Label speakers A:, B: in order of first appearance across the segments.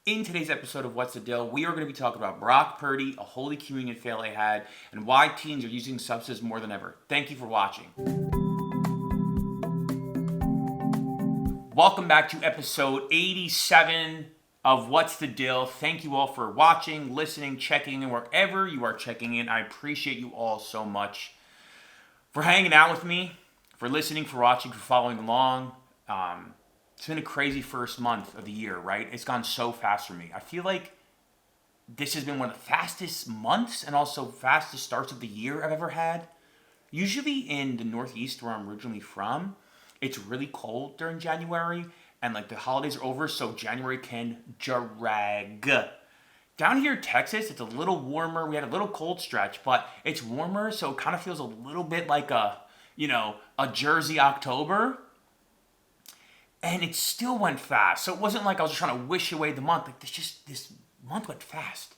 A: In today's episode of What's the Dill, we are going to be talking about Brock Purdy, a Holy Communion fail I had, and why teens are using substances more than ever. Thank you for watching. Welcome back to episode 87 of What's the Dill. Thank you all for watching, listening, checking in, wherever you are checking in. I appreciate you all so much for hanging out with me, for listening, for watching, for following along. It's been a crazy first month of the year, right? It's gone so fast for me. I feel like this has been one of the fastest months and also fastest starts of the year I've ever had. Usually in the Northeast, where I'm originally from, it's really cold during January and like the holidays are over, so January can drag. Down here in Texas, it's a little warmer. We had a little cold stretch, but it's warmer, so it kind of feels a little bit like a Jersey October. And it still went fast. So it wasn't like I was just trying to wish away the month. Like this month went fast.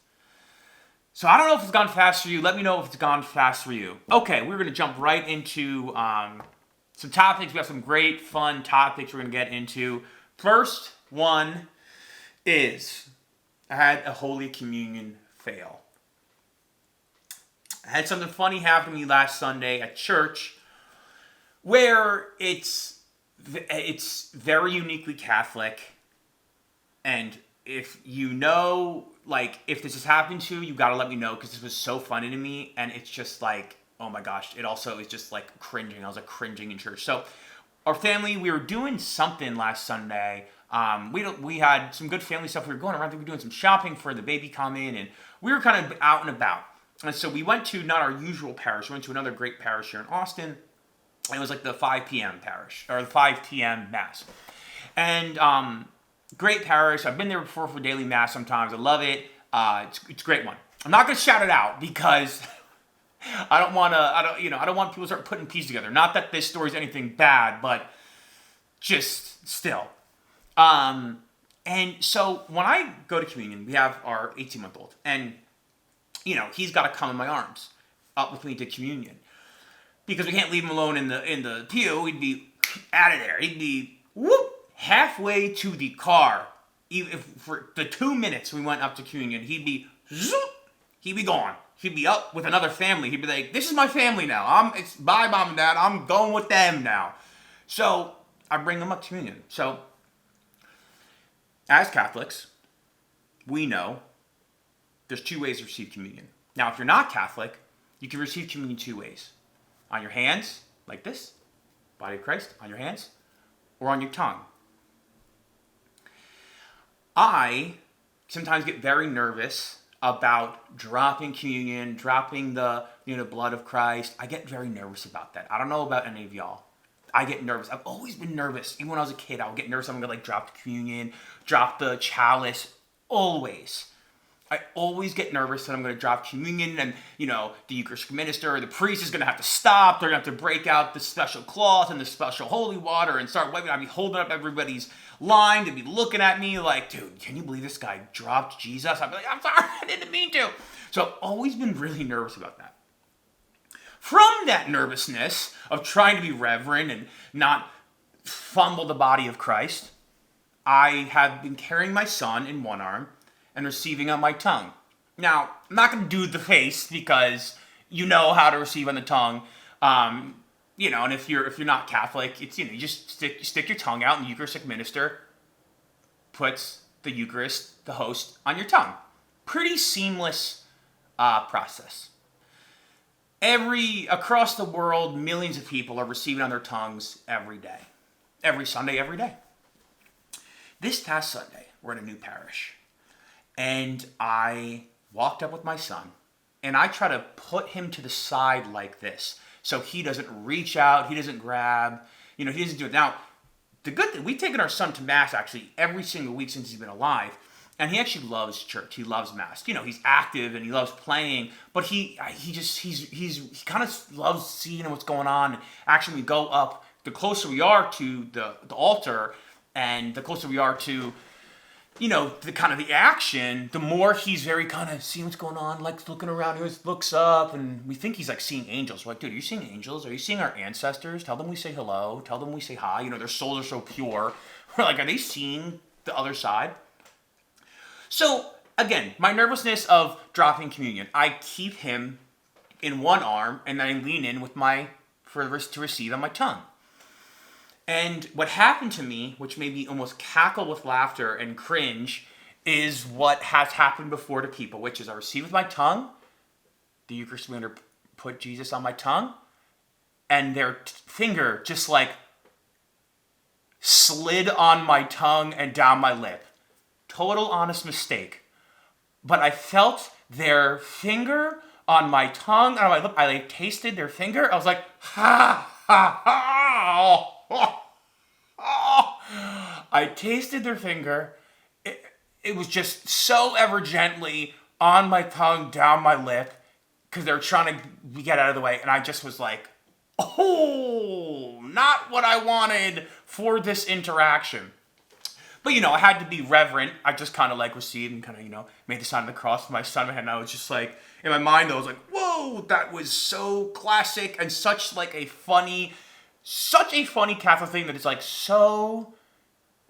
A: So I don't know if it's gone fast for you. Let me know if it's gone fast for you. Okay, we're going to jump right into some topics. We have some great, fun topics we're going to get into. First one is I had a Holy Communion fail. I had something funny happen to me last Sunday at church where it's very uniquely Catholic, and if you know, like, if this has happened to you, you gotta let me know, because this was so funny to me, and it's just like, oh my gosh, it also is just like cringing. I was like cringing in church. So our family, we were doing something last Sunday. We had some good family stuff. We were going around, we were doing some shopping for the baby coming, and we were kind of out and about. And so we went to not our usual parish. We went to another great parish here in Austin. It was like the 5 p.m. parish, or the 5 p.m. mass. And great parish. I've been there before for daily mass sometimes. I love it. It's a great one. I'm not going to shout it out because I don't want people to start putting pieces together. Not that this story is anything bad, but just still. And so when I go to communion, we have our 18-month-old. And, he's got to come in my arms up with me to communion. Because we can't leave him alone in the pew. He'd be out of there. He'd be halfway to the car. Even if for the 2 minutes we went up to communion, he'd be gone. He'd be up with another family. He'd be like, "This is my family now. It's bye, mom and dad. I'm going with them now." So I bring them up to communion. So as Catholics, we know there's 2 ways to receive communion. Now, if you're not Catholic, you can receive communion 2 ways. On your hands, like this, body of Christ, on your hands, or on your tongue. I sometimes get very nervous about dropping communion, dropping the blood of Christ. I get very nervous about that. I don't know about any of y'all. I get nervous. I've always been nervous. Even when I was a kid, I would get nervous. I'm going to drop the communion, drop the chalice, always. I always get nervous that I'm going to drop communion and, the Eucharistic minister or the priest is going to have to stop. They're going to have to break out the special cloth and the special holy water and start wiping. I'd be holding up everybody's line. They'd be looking at me like, dude, can you believe this guy dropped Jesus? I'd be like, I'm sorry, I didn't mean to. So I've always been really nervous about that. From that nervousness of trying to be reverent and not fumble the body of Christ, I have been carrying my son in one arm and receiving on my tongue. Now, I'm not going to do the face because you know how to receive on the tongue. And if you're not Catholic, it's you just stick your tongue out and the Eucharistic minister puts the Eucharist, the host, on your tongue. Pretty seamless process. Across the world, millions of people are receiving on their tongues every day. Every Sunday, every day. This past Sunday, we're in a new parish. And I walked up with my son, and I try to put him to the side like this, so he doesn't reach out, he doesn't grab, he doesn't do it. Now, the good thing, we've taken our son to Mass, actually, every single week since he's been alive, and he actually loves church, he loves Mass. He's active, and he loves playing, but he kind of loves seeing what's going on. Actually, we go up, the closer we are to the altar, and the closer we are to the action, the more he's very kind of seeing what's going on, like looking around, he always looks up, and we think he's like seeing angels. We're like, dude, are you seeing angels? Are you seeing our ancestors? Tell them we say hello. Tell them we say hi. Their souls are so pure. We're like, are they seeing the other side? So, again, my nervousness of dropping communion. I keep him in one arm, and then I lean in with to receive on my tongue. And what happened to me, which made me almost cackle with laughter and cringe, is what has happened before to people, which is I receive with my tongue, the Eucharist leader put Jesus on my tongue, and their finger just like slid on my tongue and down my lip. Total honest mistake. But I felt their finger on my tongue and on my lip. I tasted their finger. I was like, ha, ha, ha. Oh, oh. I tasted their finger. It was just so ever gently on my tongue, down my lip, because they were trying to get out of the way. And I just was like, oh, not what I wanted for this interaction. But, I had to be reverent. I just kind of received and kind of, made the sign of the cross with my son in my hand. And I was just like, in my mind, I was like, whoa, that was so classic and such a funny Catholic thing that is so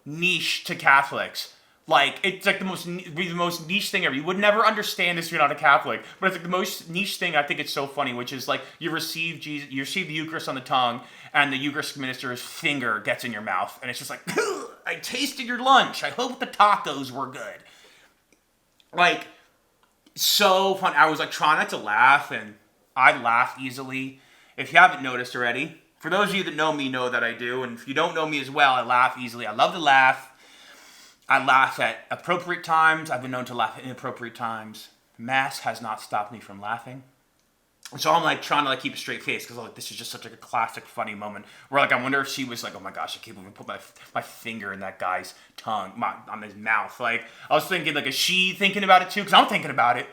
A: niche to Catholics. It's the most niche thing ever. You would never understand this if you're not a Catholic. But it's the most niche thing. I think it's so funny, which is you receive Jesus, you receive the Eucharist on the tongue, and the Eucharist minister's finger gets in your mouth, and it's just like, I tasted your lunch. I hope the tacos were good. So fun. I was trying not to laugh, and I laugh easily. If you haven't noticed already, for those of you that know me know that I do, and if you don't know me as well, I laugh easily. I love to laugh. I laugh at appropriate times. I've been known to laugh at inappropriate times. Mass has not stopped me from laughing. So I'm trying to keep a straight face because this is just such a classic funny moment where I wonder if she was oh my gosh, I can't even put my finger in that guy's tongue, on his mouth. I was thinking is she thinking about it too? Because I'm thinking about it.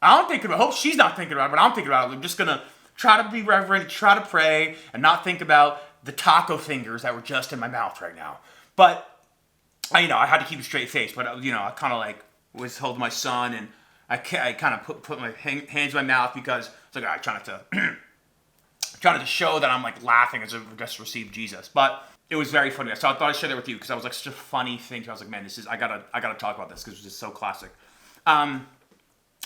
A: I hope she's not thinking about it, but I'm thinking about it. I'm just gonna try to be reverent, try to pray, and not think about the taco fingers that were just in my mouth right now. But I had to keep a straight face, but I kind of was holding my son, and I kind of put my hands in my mouth because it's I try not to show that I'm laughing as I just received Jesus. But it was very funny, so I thought I'd share that with you because that was such a funny thing. I was man, this is I gotta talk about this because it's just so classic.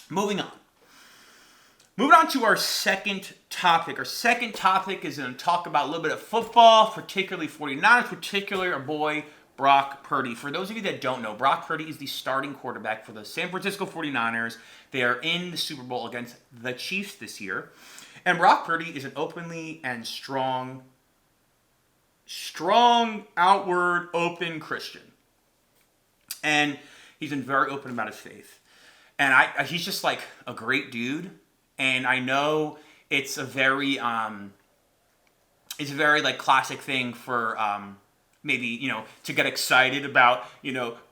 A: Moving on to our second topic. Our second topic is going to talk about a little bit of football, particularly 49ers, particularly our boy Brock Purdy. For those of you that don't know, Brock Purdy is the starting quarterback for the San Francisco 49ers. They are in the Super Bowl against the Chiefs this year. And Brock Purdy is an openly and strong, outward, open Christian. And he's been very open about his faith. And he's just a great dude. And I know it's a very classic ththing for maybe, to get excited about,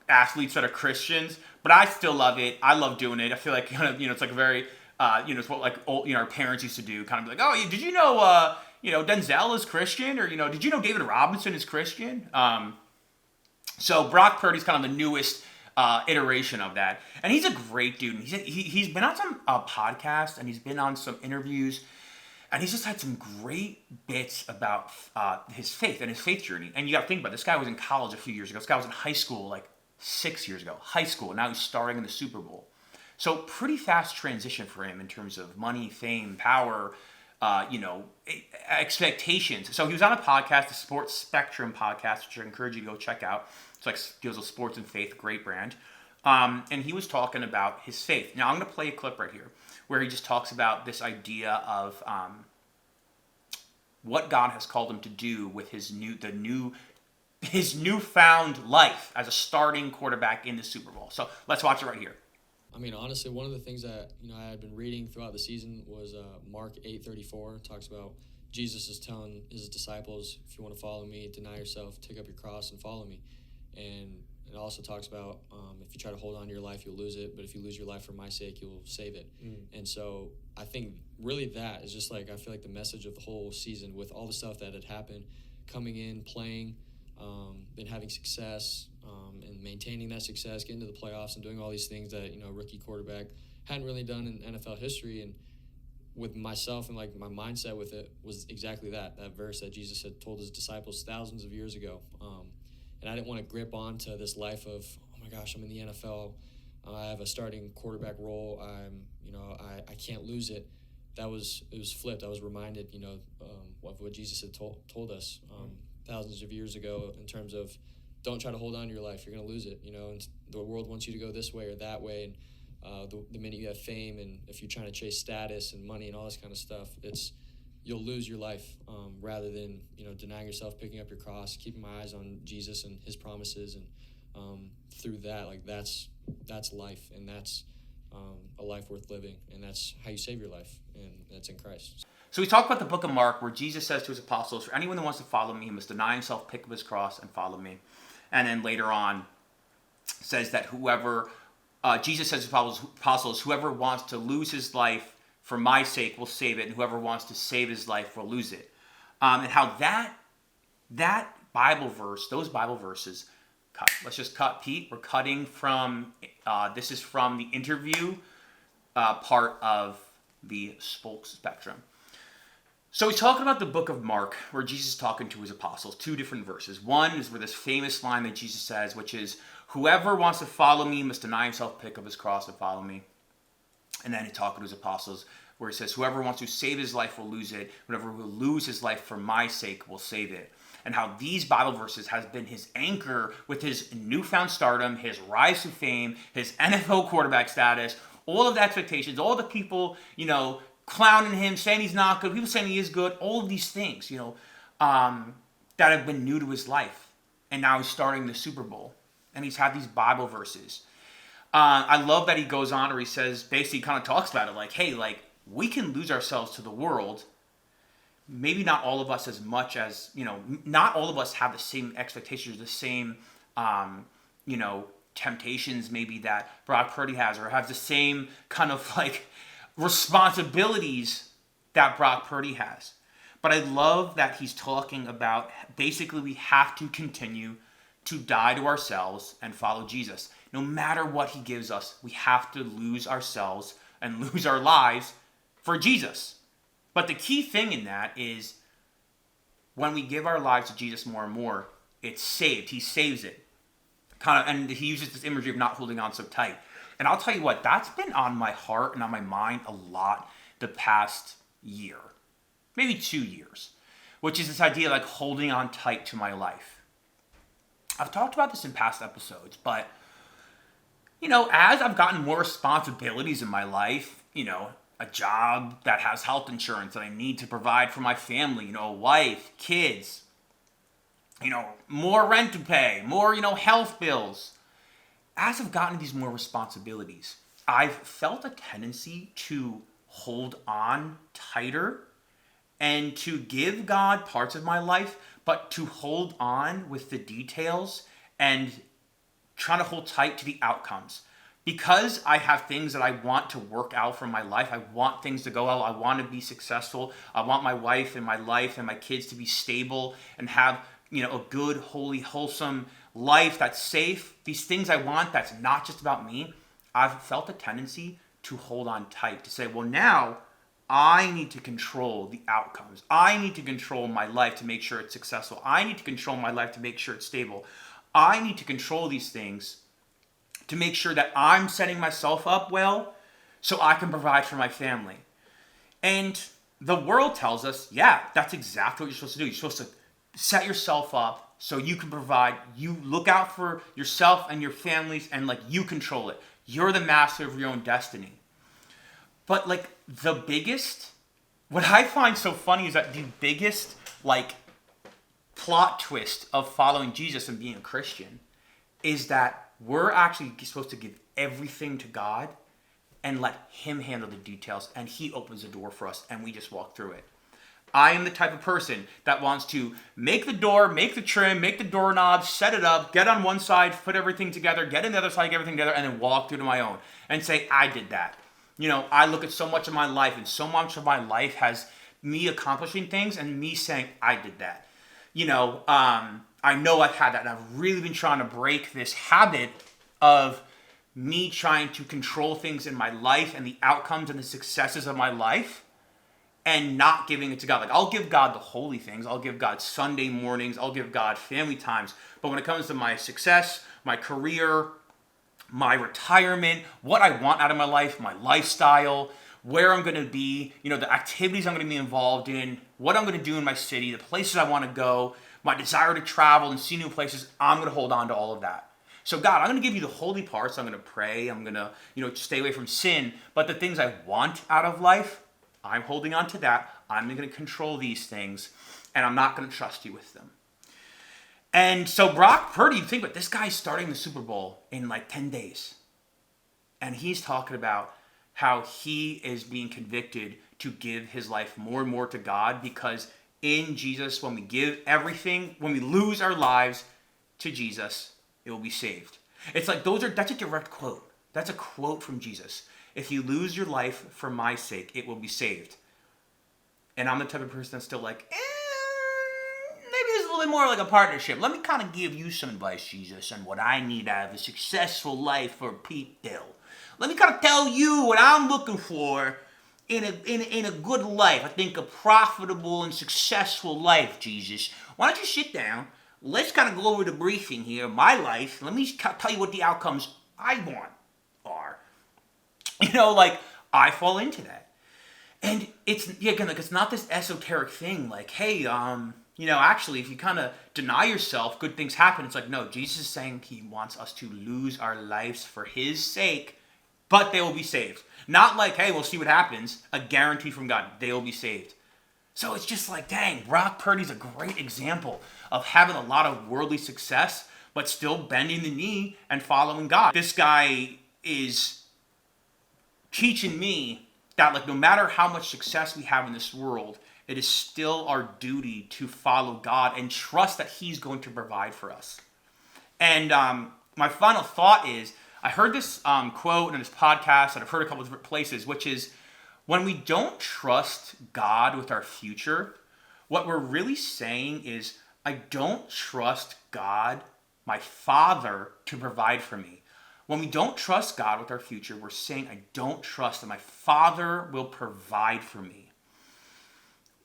A: athletes that are Christians, but I still love it. I love doing it. I feel it's a very, it's what old, our parents used to do, kind of oh, did you know, Denzel is Christian, or, did you know David Robinson is Christian? So Brock Purdy's kind of the newest iteration of that, and he's a great dude. He's been on some podcasts, and he's been on some interviews. And he's just had some great bits about his faith and his faith journey. And you got to think about it. This guy was in college a few years ago. This guy was in high school 6 years ago. High school. Now he's starring in the Super Bowl. So pretty fast transition for him in terms of money, fame, power, expectations. So he was on a podcast, the Sports Spectrum podcast, which I encourage you to go check out. It's deals with sports and faith. Great brand. And he was talking about his faith. Now I'm going to play a clip right here where he just talks about this idea of what God has called him to do with his newfound life as a starting quarterback in the Super Bowl. So let's watch it right here.
B: I mean, honestly, one of the things that I had been reading throughout the season was Mark 8:34. Talks about Jesus is telling his disciples, if you want to follow me, deny yourself, take up your cross, and follow me. And it also talks about if you try to hold on to your life, you'll lose it. But if you lose your life for my sake, you'll save it. And so I think really that is just I feel the message of the whole season with all the stuff that had happened, coming in, playing, been having success, and maintaining that success, getting to the playoffs and doing all these things that, a rookie quarterback hadn't really done in NFL history. And with myself and my mindset with it was exactly that verse that Jesus had told his disciples thousands of years ago. And I didn't want to grip onto this life of, oh my gosh, I'm in the NFL. I have a starting quarterback role. I can't lose it. It was flipped. I was reminded, of what Jesus had told us thousands of years ago in terms of don't try to hold on to your life. You're going to lose it, and the world wants you to go this way or that way. And the minute you have fame and if you're trying to chase status and money and all this kind of stuff, you'll lose your life rather than, denying yourself, picking up your cross, keeping my eyes on Jesus and his promises. And through that, like that's life, and that's a life worth living, and that's how you save your life, and that's in Christ.
A: So we talked about the book of Mark where Jesus says to his apostles, for anyone that wants to follow me, he must deny himself, pick up his cross, and follow me. And then later on says that Jesus says to his apostles, whoever wants to lose his life for my sake will save it, and whoever wants to save his life will lose it. And how that Bible verse, those Bible verses, cut. Let's just cut, Pete. We're cutting from, this is from the interview part of the Spokes Spectrum. So he's talking about the book of Mark, where Jesus is talking to his apostles, two different verses. One is where this famous line that Jesus says, which is, whoever wants to follow me must deny himself, pick up his cross, and follow me. And then he's talking to his apostles, where he says, whoever wants to save his life will lose it. Whoever will lose his life for my sake will save it. And how these Bible verses has been his anchor with his newfound stardom, his rise to fame, his NFL quarterback status, all of the expectations, all the people, clowning him, saying he's not good, people saying he is good, all of these things, that have been new to his life. And now he's starting the Super Bowl. And he's had these Bible verses. I love that he goes on, or he says, basically kind of talks about it, like, hey, like, we can lose ourselves to the world. Maybe not all of us as much as, not all of us have the same expectations, the same, temptations maybe that Brock Purdy has, or have the same kind of like responsibilities that Brock Purdy has. But I love that he's talking about basically we have to continue to die to ourselves and follow Jesus. No matter what he gives us, we have to lose ourselves and lose our lives for Jesus. But the key thing in that is when we give our lives to Jesus more and more, it's saved. He saves it. And he uses this imagery of not holding on so tight. And I'll tell you what, that's been on my heart and on my mind a lot the past year, maybe 2 years, which is this idea of like holding on tight to my life. I've talked about this in past episodes, but, as I've gotten more responsibilities in my life, a job that has health insurance that I need to provide for my family, a wife, kids, more rent to pay, more, health bills. As I've gotten these more responsibilities, I've felt a tendency to hold on tighter and to give God parts of my life, but to hold on with the details and trying to hold tight to the outcomes. Because I have things that I want to work out for my life, I want things to go well, I want to be successful, I want my wife and my life and my kids to be stable and have, a good, holy, wholesome life that's safe. These things I want that's not just about me. I've felt a tendency to hold on tight, to say, well, now I need to control the outcomes. I need to control my life to make sure it's successful. I need to control my life to make sure it's stable. I need to control these things to make sure that I'm setting myself up well so I can provide for my family. And the world tells us, yeah, that's exactly what you're supposed to do. You're supposed to set yourself up so you can provide. You look out for yourself and your families and you control it. You're the master of your own destiny. But what I find so funny is that the biggest plot twist of following Jesus and being a Christian is that we're actually supposed to give everything to God and let him handle the details, and he opens the door for us and we just walk through it. I am the type of person that wants to make the door, make the trim, make the doorknob, set it up, get on one side, put everything together, get on the other side, get everything together, and then walk through to my own and say, I did that. I look at so much of my life, and so much of my life has me accomplishing things and me saying, I did that. I know I've had that, and I've really been trying to break this habit of me trying to control things in my life and the outcomes and the successes of my life and not giving it to God. I'll give God the holy things. I'll give God Sunday mornings. I'll give God family times. But when it comes to my success, my career, my retirement, what I want out of my life, my lifestyle, where I'm going to be, the activities I'm going to be involved in, what I'm going to do in my city, the places I want to go, my desire to travel and see new places. I'm going to hold on to all of that. So God, I'm going to give you the holy parts. I'm going to pray. I'm going to, stay away from sin. But the things I want out of life, I'm holding on to that. I'm going to control these things, and I'm not going to trust you with them. And so Brock Purdy, you think about this guy's starting the Super Bowl in like 10 days. And he's talking about how he is being convicted to give his life more and more to God, because in Jesus, when we give everything, when we lose our lives to Jesus, it will be saved. It's like that's a direct quote. That's a quote from Jesus. If you lose your life for my sake, it will be saved. And I'm the type of person that's still like, maybe there's a little bit more like a partnership. Let me kind of give you some advice, Jesus, on what I need out of a successful life for Pete Dill. Let me kind of tell you what I'm looking for in a good life. I think a profitable and successful life, Jesus. Why don't you sit down? Let's kind of go over the briefing here, my life. Let me tell you what the outcomes I want are. I fall into that. And it's not this esoteric thing like, hey, actually, if you kind of deny yourself, good things happen. It's like, no, Jesus is saying he wants us to lose our lives for his sake, but they will be saved. Not like, hey, we'll see what happens. A guarantee from God, they will be saved. So it's just like, dang, Brock Purdy's a great example of having a lot of worldly success, but still bending the knee and following God. This guy is teaching me that no matter how much success we have in this world, it is still our duty to follow God and trust that he's going to provide for us. And my final thought is, I heard this quote in this podcast that I've heard a couple of different places, which is, when we don't trust God with our future, what we're really saying is, I don't trust God, my Father, to provide for me. When we don't trust God with our future, we're saying, I don't trust that my Father will provide for me.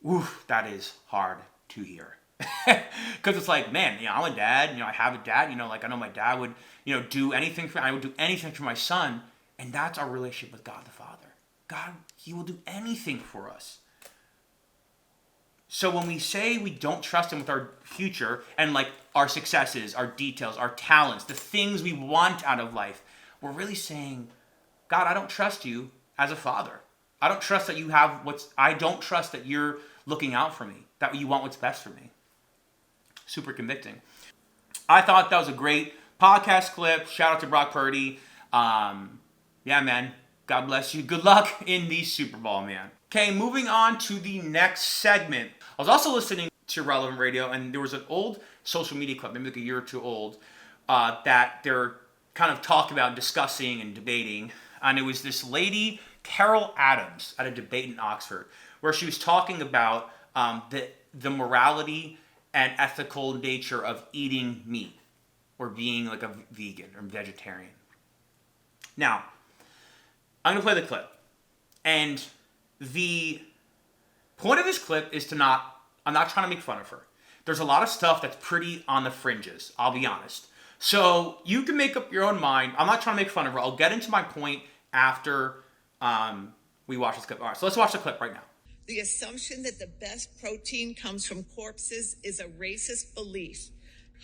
A: Oof, that is hard to hear. Because it's like, man, I'm a dad, I have a dad, I know my dad would, do anything for me. I would do anything for my son. And that's our relationship with God the Father. God, he will do anything for us. So when we say we don't trust him with our future and our successes, our details, our talents, the things we want out of life, we're really saying, God, I don't trust you as a father. I don't trust that I don't trust that you're looking out for me, that you want what's best for me. Super convicting. I thought that was a great podcast clip. Shout out to Brock Purdy. Yeah, man. God bless you. Good luck in the Super Bowl, man. Okay, moving on to the next segment. I was also listening to Relevant Radio, and there was an old social media clip, maybe a year or two old, that they're kind of talking about, discussing and debating. And it was this lady, Carol Adams, at a debate in Oxford, where she was talking about the morality and ethical nature of eating meat or being like a vegan or vegetarian. Now, I'm going to play the clip. And the point of this clip is I'm not trying to make fun of her. There's a lot of stuff that's pretty on the fringes, I'll be honest. So you can make up your own mind. I'm not trying to make fun of her. I'll get into my point after we watch this clip. All right, so let's watch the clip right now.
C: The assumption that the best protein comes from corpses is a racist belief.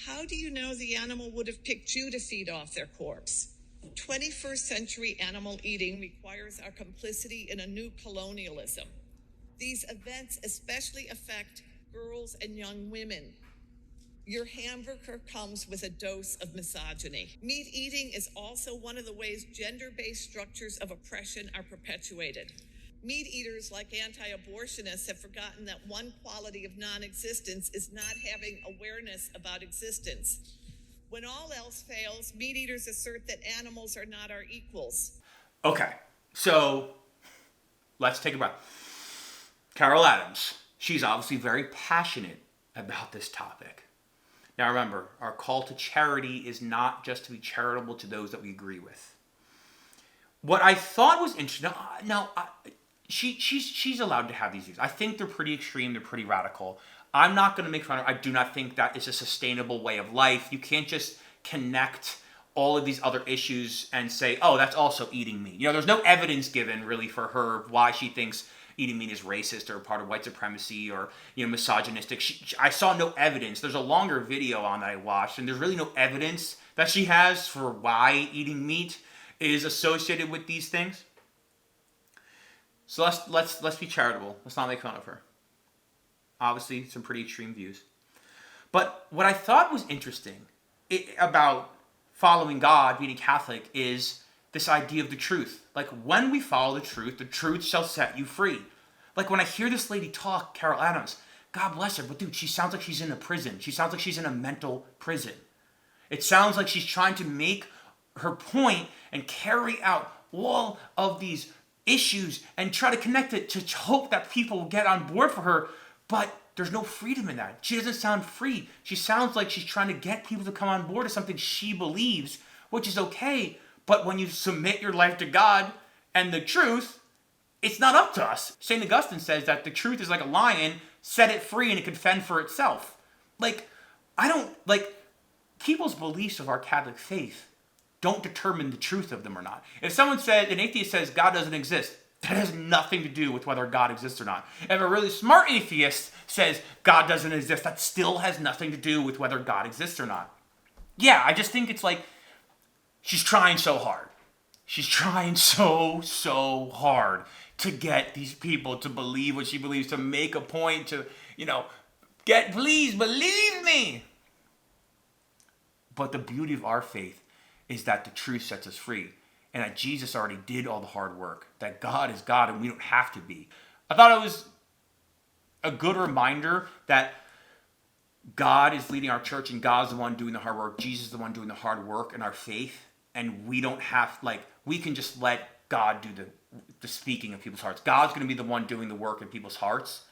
C: How do you know the animal would have picked you to feed off their corpse? 21st century animal eating requires our complicity in a new colonialism. These events especially affect girls and young women. Your hamburger comes with a dose of misogyny. Meat eating is also one of the ways gender-based structures of oppression are perpetuated. Meat eaters, like anti-abortionists, have forgotten that one quality of non-existence is not having awareness about existence. When all else fails, meat eaters assert that animals are not our equals.
A: Okay, so let's take a breath. Carol Adams, she's obviously very passionate about this topic. Now remember, our call to charity is not just to be charitable to those that we agree with. What I thought was interesting, she's allowed to have these views. I think they're pretty extreme, they're pretty radical. I'm not going to make fun of her. I do not think that is a sustainable way of life. You can't just connect all of these other issues and say, oh, that's also eating meat. There's no evidence given really for her why she thinks eating meat is racist or part of white supremacy or misogynistic. I saw no evidence. There's a longer video on that I watched, and there's really no evidence that she has for why eating meat is associated with these things. So let's be charitable. Let's not make fun of her. Obviously, some pretty extreme views. But what I thought was interesting about following God, being Catholic, is this idea of the truth. Like, when we follow the truth shall set you free. Like, when I hear this lady talk, Carol Adams, God bless her, but dude, she sounds like she's in a prison. She sounds like she's in a mental prison. It sounds like she's trying to make her point and carry out all of these issues and try to connect it to hope that people will get on board for her, but there's no freedom in that. She doesn't sound free. She sounds like she's trying to get people to come on board to something she believes, which is okay. But when you submit your life to God and the truth, it's not up to us. St. Augustine says that the truth is like a lion, set it free and it can fend for itself. People's beliefs of our Catholic faith don't determine the truth of them or not. If an atheist says God doesn't exist, that has nothing to do with whether God exists or not. If a really smart atheist says God doesn't exist, that still has nothing to do with whether God exists or not. Yeah, I just think it's like, she's trying so hard. She's trying so hard to get these people to believe what she believes, to make a point, to, please believe me. But the beauty of our faith is that the truth sets us free, and that Jesus already did all the hard work, that God is God and we don't have to be. I thought it was a good reminder that God is leading our church and God's the one doing the hard work. Jesus is the one doing the hard work in our faith, and we don't have, we can just let God do the speaking of people's hearts. God's going to be the one doing the work in people's hearts.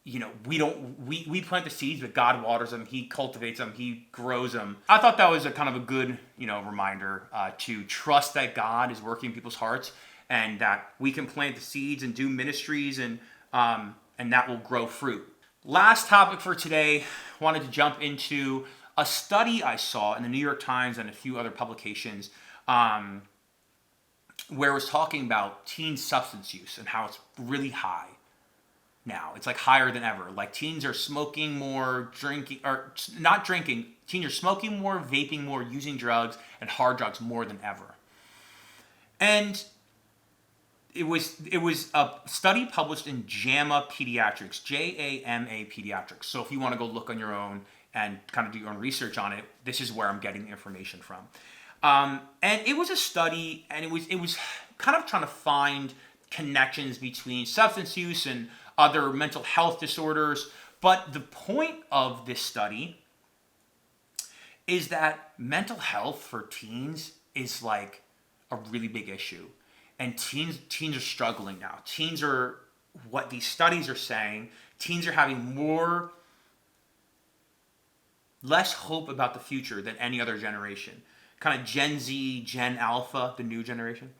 A: We plant the seeds, but God waters them. He cultivates them. He grows them. I thought that was a kind of a good, reminder to trust that God is working in people's hearts, and that we can plant the seeds and do ministries, and that will grow fruit. Last topic for today, wanted to jump into a study I saw in the New York Times and a few other publications, where it was talking about teen substance use and how it's really high. Now it's higher than ever. Teens are smoking more, drinking, or not drinking. Teens are smoking more, vaping more, using drugs and hard drugs more than ever. And it was a study published in JAMA Pediatrics, JAMA Pediatrics. So if you want to go look on your own and kind of do your own research on it, this is where I'm getting the information from. And it was a study, and it was kind of trying to find connections between substance use and other mental health disorders. But the point of this study is that mental health for teens is a really big issue. And teens are struggling now. Teens are, what these studies are saying, teens are having less hope about the future than any other generation. Kind of Gen Z, Gen Alpha, the new generation.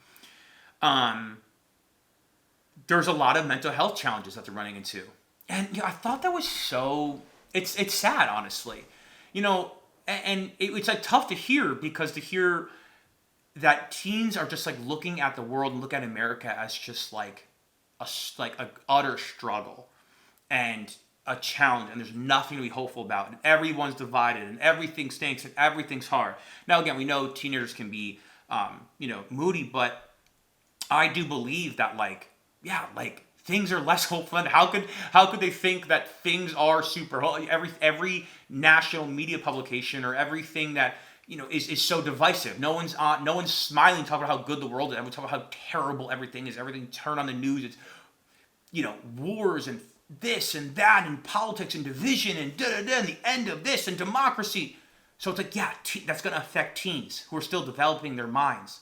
A: There's a lot of mental health challenges that they're running into. And I thought that was it's sad, honestly. And it's tough to hear, because to hear that teens are just looking at the world and look at America as just a utter struggle and a challenge, and there's nothing to be hopeful about, and everyone's divided, and everything stinks, and everything's hard. Now, again, we know teenagers can be, moody, but I do believe that, things are less hopeful. And how could they think that things are super? Every national media publication or everything that is so divisive. No one's smiling, talking about how good the world is. Everyone's talking about how terrible everything is. Everything turned on the news. It's wars and this and that and politics and division and and the end of this and democracy. So it's that's going to affect teens who are still developing their minds.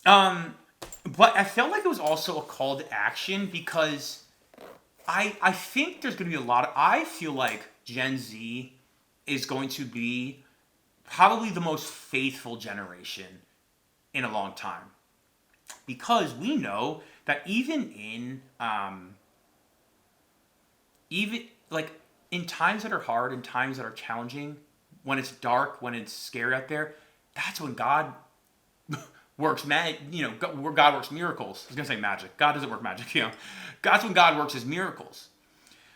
A: But I felt like it was also a call to action, because I think there's going to be I feel like Gen Z is going to be probably the most faithful generation in a long time. Because we know that even in in times that are hard, in times that are challenging, when it's dark, when it's scary out there, that's when God works, where God works miracles. I was going to say magic. God doesn't work magic, That's when God works his miracles.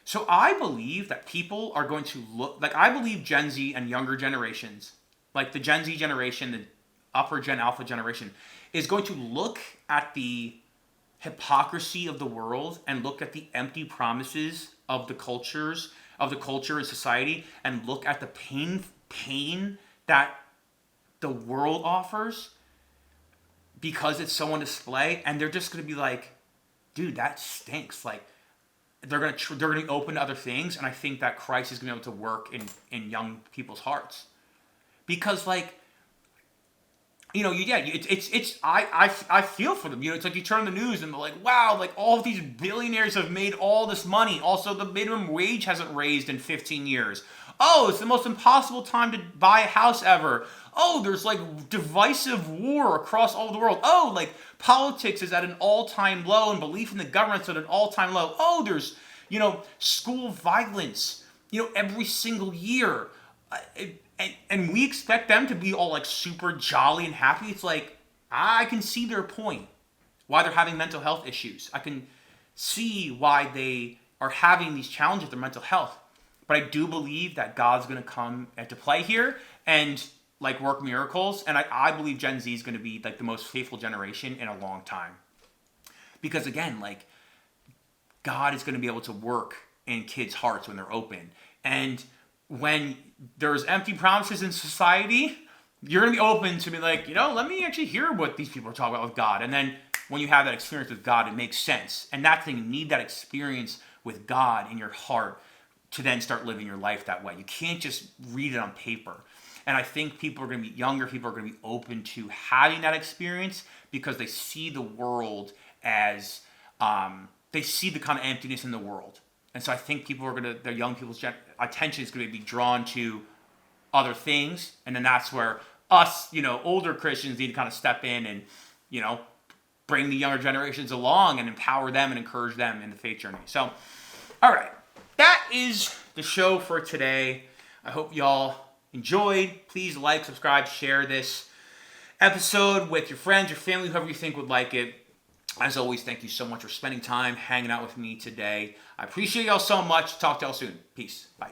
A: So I believe that people are going to look, like I believe Gen Z and younger generations, like the Gen Z generation, the upper Gen Alpha generation, is going to look at the hypocrisy of the world and look at the empty promises of the culture and society, and look at the pain that the world offers because it's so on display, and they're just going to be like, dude, that stinks. Like, they're going to open to other things, and I think that Christ is going to be able to work in young people's hearts. Because, like, I feel for them. It's like you turn on the news and they're like, wow, like all of these billionaires have made all this money. Also, the minimum wage hasn't raised in 15 years. Oh, it's the most impossible time to buy a house ever. Oh, there's like divisive war across all the world. Oh, like politics is at an all-time low and belief in the government's at an all-time low. Oh, there's, school violence, every single year. And we expect them to be all like super jolly and happy. It's like, I can see their point, why they're having mental health issues. I can see why they are having these challenges with their mental health. But I do believe that God's going to come into play here and like work miracles. And I believe Gen Z is going to be like the most faithful generation in a long time. Because again, like God is going to be able to work in kids' hearts when they're open. And when there's empty promises in society, you're going to be open to be like, let me actually hear what these people are talking about with God. And then when you have that experience with God, it makes sense. And that's the thing, you need that experience with God in your heart to then start living your life that way. You can't just read it on paper. And I think younger people are going to be open to having that experience because they see the world as, they see the kind of emptiness in the world. And so I think their young people's attention is going to be drawn to other things. And then that's where us, older Christians need to kind of step in and, bring the younger generations along and empower them and encourage them in the faith journey. So, all right. That is the show for today. I hope y'all enjoyed. Please like, subscribe, share this episode with your friends, your family, whoever you think would like it. As always, thank you so much for spending time hanging out with me today. I appreciate y'all so much. Talk to y'all soon. Peace. Bye.